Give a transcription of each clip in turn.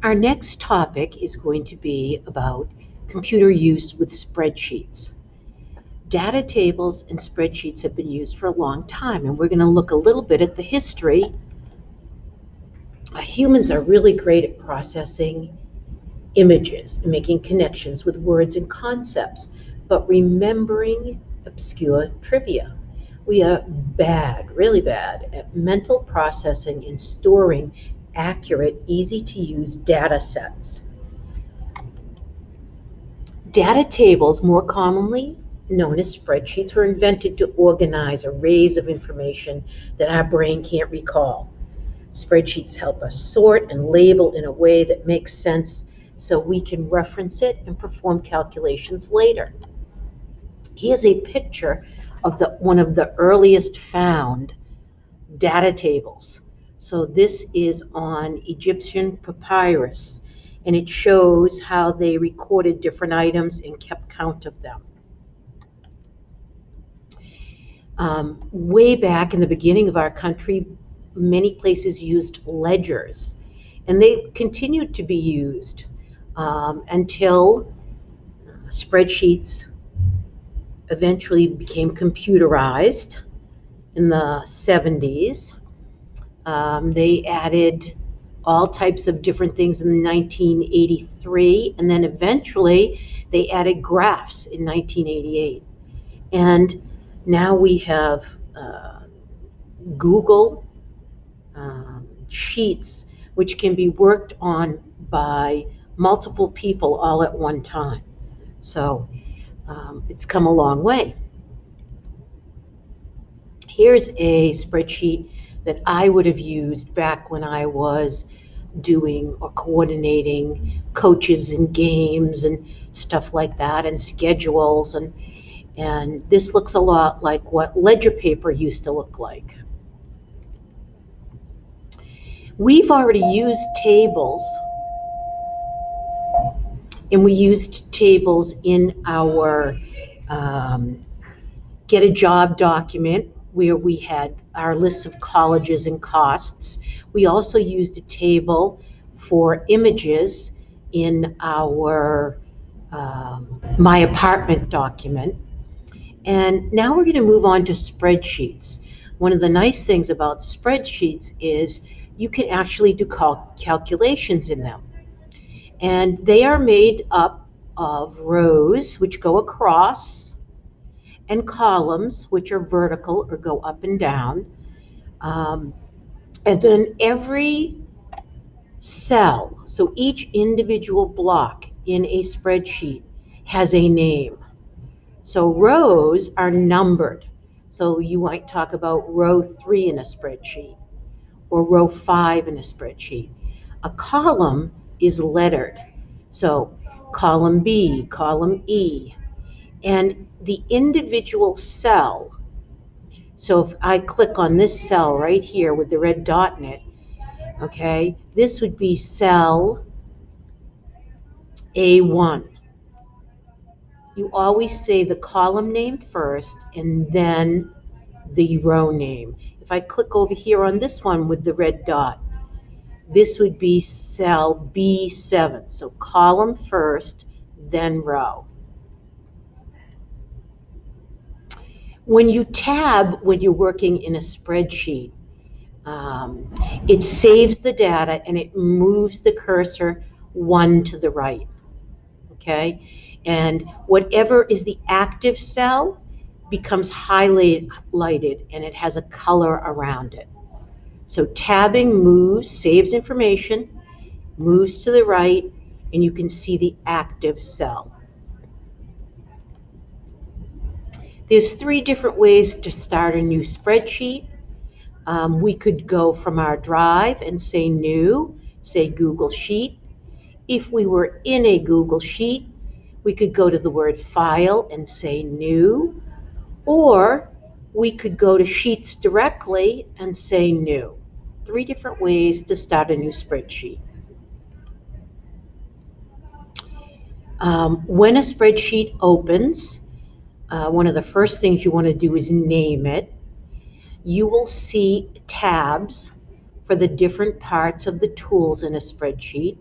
Our next topic is going to be about computer use with spreadsheets. Data tables and spreadsheets have been used for a long time, and we're going to look a little bit at the history. Humans are really great at processing images and making connections with words and concepts, but remembering obscure trivia. We are bad, really bad, at mental processing and storing accurate, easy-to-use data sets. Data tables, more commonly known as spreadsheets, were invented to organize arrays of information that our brain can't recall. Spreadsheets help us sort and label in a way that makes sense so we can reference it and perform calculations later. Here's a picture of one of the earliest found data tables. So this is on Egyptian papyrus, and it shows how they recorded different items and kept count of them. Way back in the beginning of our country, many places used ledgers, and they continued to be used until spreadsheets eventually became computerized in the 70s. They added all types of different things in 1983, and then eventually they added graphs in 1988. And now we have Google Sheets, which can be worked on by multiple people all at one time. So it's come a long way. Here's a spreadsheet that I would have used back when I was doing or coordinating coaches and games and stuff like that, and schedules, and this looks a lot like what ledger paper used to look like. We've already used tables, and we used tables in our get a job document where we had our lists of colleges and costs. We also used a table for images in our My Apartment document. And now we're going to move on to spreadsheets. One of the nice things about spreadsheets is you can actually do calculations in them. And they are made up of rows which go across and columns which are vertical or go up and down. And then every cell, so each individual block in a spreadsheet has a name. So rows are numbered. So you might talk about row 3 in a spreadsheet or row 5 in a spreadsheet. A column is lettered. So column B, column E, and the individual cell. So if I click on this cell right here with the red dot in it, okay, this would be cell A1. You always say the column name first and then the row name. If I click over here on this one with the red dot, this would be cell B7. So column first, then row. When you tab when you're working in a spreadsheet, it saves the data and it moves the cursor one to the right, okay? And whatever is the active cell becomes highlighted and it has a color around it. So tabbing moves, saves information, moves to the right, and you can see the active cell. There's 3 different ways to start a new spreadsheet. We could go from our drive and say new, say Google Sheet. If we were in a Google Sheet, we could go to the word file and say new, or we could go to Sheets directly and say new. 3 different ways to start a new spreadsheet. When a spreadsheet opens, one of the first things you want to do is name it. You will see tabs for the different parts of the tools in a spreadsheet.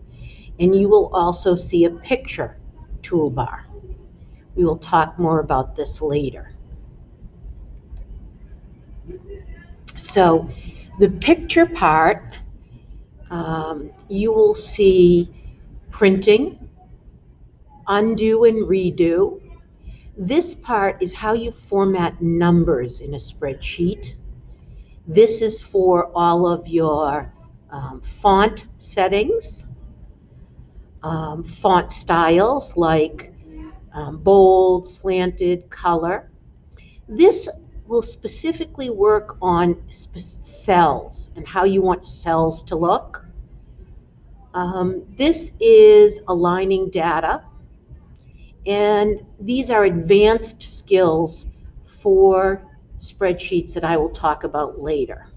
And you will also see a picture toolbar. We will talk more about this later. So the picture part, you will see printing, undo and redo. This part is how you format numbers in a spreadsheet. This is for all of your font settings, font styles like bold, slanted, color. This will specifically work on cells and how you want cells to look. This is aligning data, and these are advanced skills for spreadsheets that I will talk about later.